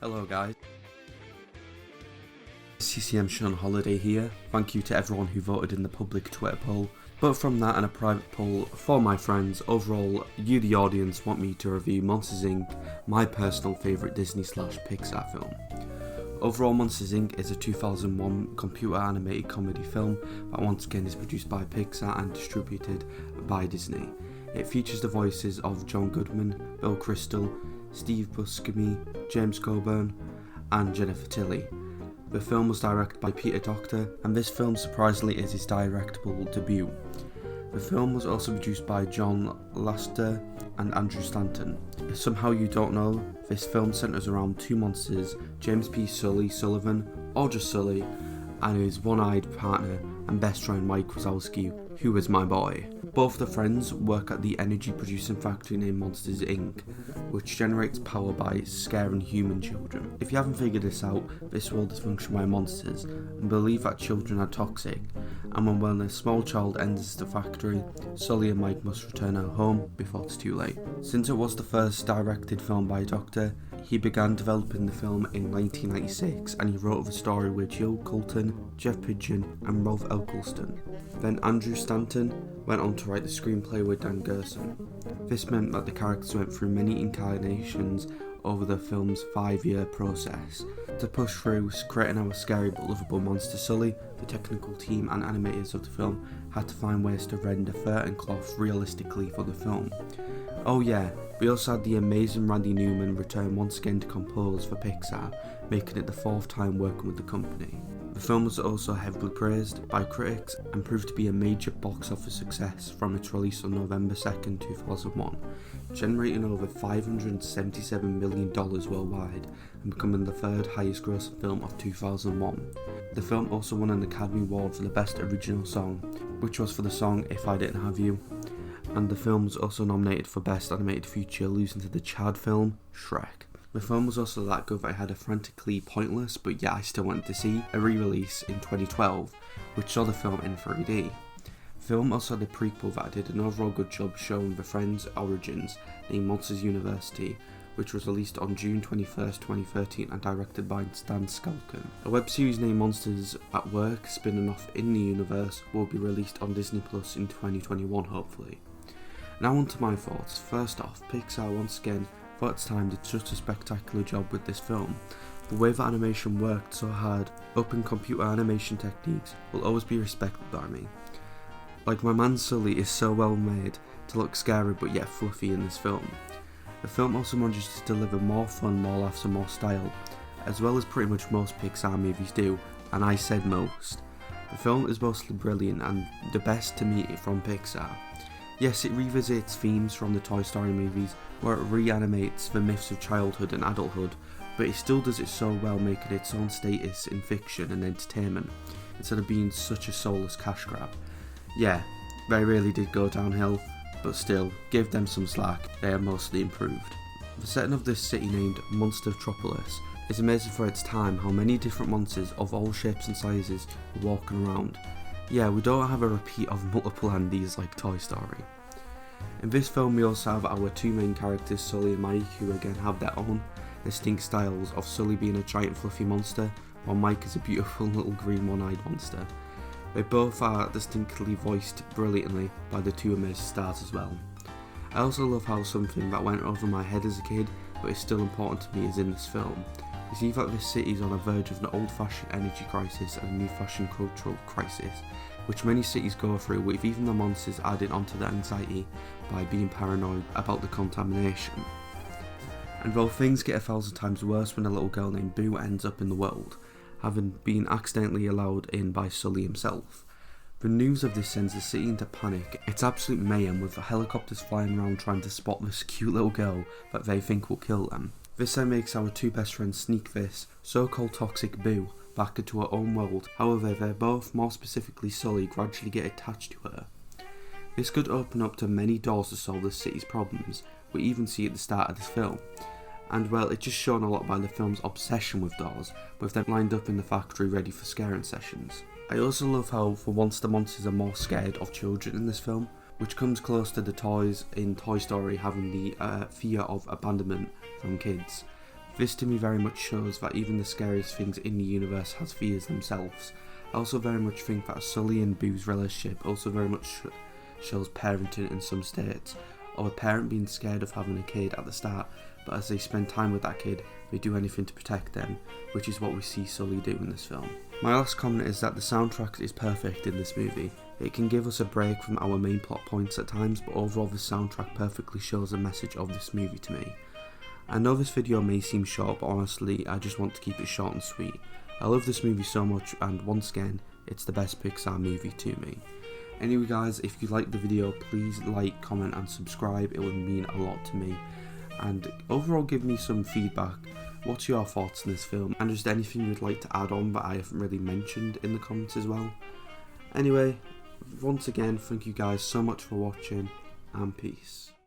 Hello guys, CCM Shaun Holliday here. Thank you to everyone who voted in the public Twitter poll. But from that and a private poll for my friends, overall you the audience want me to review Monsters Inc., my personal favourite Disney/Pixar film. Overall, Monsters Inc. is a 2001 computer animated comedy film that once again is produced by Pixar and distributed by Disney. It features the voices of John Goodman, Bill Crystal, Steve Buscemi, James Coburn and Jennifer Tilly. The film was directed by Peter Docter, and this film surprisingly is his directorial debut. The film was also produced by John Lasseter and Andrew Stanton. If somehow you don't know, this film centres around two monsters, James P. Sullivan, or just Sully, and his one-eyed partner and best friend Mike Wazowski, who is my boy. Both the friends work at the energy producing factory named Monsters Inc., which generates power by scaring human children. If you haven't figured this out, this world is functioned by monsters and believe that children are toxic, and when a small child enters the factory, Sully and Mike must return at home before it's too late. Since it was the first directed film by Docter, he began developing the film in 1996 and he wrote the story with Joe Colton, Jeff Pidgeon and Rolf Elkelston. Then Andrew Stanton went on to write the screenplay with Dan Gerson. This meant that the characters went through many incarnations over the film's 5-year process. To push through creating our scary but lovable monster Sully, the technical team and animators of the film had to find ways to render fur and cloth realistically for the film. Oh yeah, we also had the amazing Randy Newman return once again to compose for Pixar, making it the 4th time working with the company. The film was also heavily praised by critics and proved to be a major box office success from its release on November 2nd, 2001, generating over $577 million worldwide and becoming the 3rd highest grossing film of 2001. The film also won an Academy Award for the Best Original Song, which was for the song If I Didn't Have You, and the film was also nominated for Best Animated Feature, losing to the Chad film, Shrek. The film was also that good that I had a frantically pointless, but yet I still wanted to see, a re-release in 2012, which saw the film in 3D. The film also had a prequel that did an overall good job showing the Friends' origins, named Monsters University, which was released on June 21st, 2013 and directed by Stan Skalkin. A web series named Monsters at Work, spinning off in the universe, will be released on Disney Plus in 2021 hopefully. Now on to my thoughts. First off, Pixar once again thought its time did such a spectacular job with this film. The way that animation worked so hard, open computer animation techniques will always be respected by me. Like my man Sully is so well made to look scary but yet fluffy in this film. The film also manages to deliver more fun, more laughs and more style, as well as pretty much most Pixar movies do, and I said most. The film is mostly brilliant and the best to me from Pixar. Yes, it revisits themes from the Toy Story movies, where it reanimates the myths of childhood and adulthood, but it still does it so well, making its own status in fiction and entertainment, instead of being such a soulless cash grab. Yeah, they really did go downhill, but still, give them some slack, they are mostly improved. The setting of this city named Monstertropolis is amazing for its time, how many different monsters of all shapes and sizes are walking around. Yeah, we don't have a repeat of multiple Andys like Toy Story. In this film we also have our two main characters, Sully and Mike, who again have their own distinct styles, of Sully being a giant fluffy monster, while Mike is a beautiful little green one-eyed monster. They both are distinctly voiced brilliantly by the two amazing stars as well. I also love how something that went over my head as a kid, but is still important to me, is in this film. You see that this city is on the verge of an old-fashioned energy crisis and a new-fashioned cultural crisis, which many cities go through, with even the monsters adding onto the anxiety by being paranoid about the contamination. And though things get 1,000 times worse when a little girl named Boo ends up in the world, having been accidentally allowed in by Sully himself, the news of this sends the city into panic. It's absolute mayhem, with the helicopters flying around trying to spot this cute little girl that they think will kill them. This then makes our two best friends sneak this so-called toxic Boo back into her own world. However, they both, more specifically Sully, gradually get attached to her. This could open up to many doors to solve the city's problems. We even see at the start of this film. And well, it's just shown a lot by the film's obsession with dolls, with them lined up in the factory ready for scaring sessions. I also love how for once the monsters are more scared of children in this film, which comes close to the toys in Toy Story having the fear of abandonment from kids. This to me very much shows that even the scariest things in the universe has fears themselves. I also very much think that Sully and Boo's relationship also very much shows parenting in some states, of a parent being scared of having a kid at the start, but as they spend time with that kid, they do anything to protect them, which is what we see Sully do in this film. My last comment is that the soundtrack is perfect in this movie. It can give us a break from our main plot points at times, but overall the soundtrack perfectly shows the message of this movie to me. I know this video may seem short, but honestly I just want to keep it short and sweet. I love this movie so much, and once again, it's the best Pixar movie to me. Anyway guys, if you liked the video, please like, comment and subscribe, it would mean a lot to me. And overall give me some feedback. What's your thoughts on this film, and is there anything you'd like to add on that I haven't really mentioned in the comments as well? Anyway, once again, thank you guys so much for watching, and peace.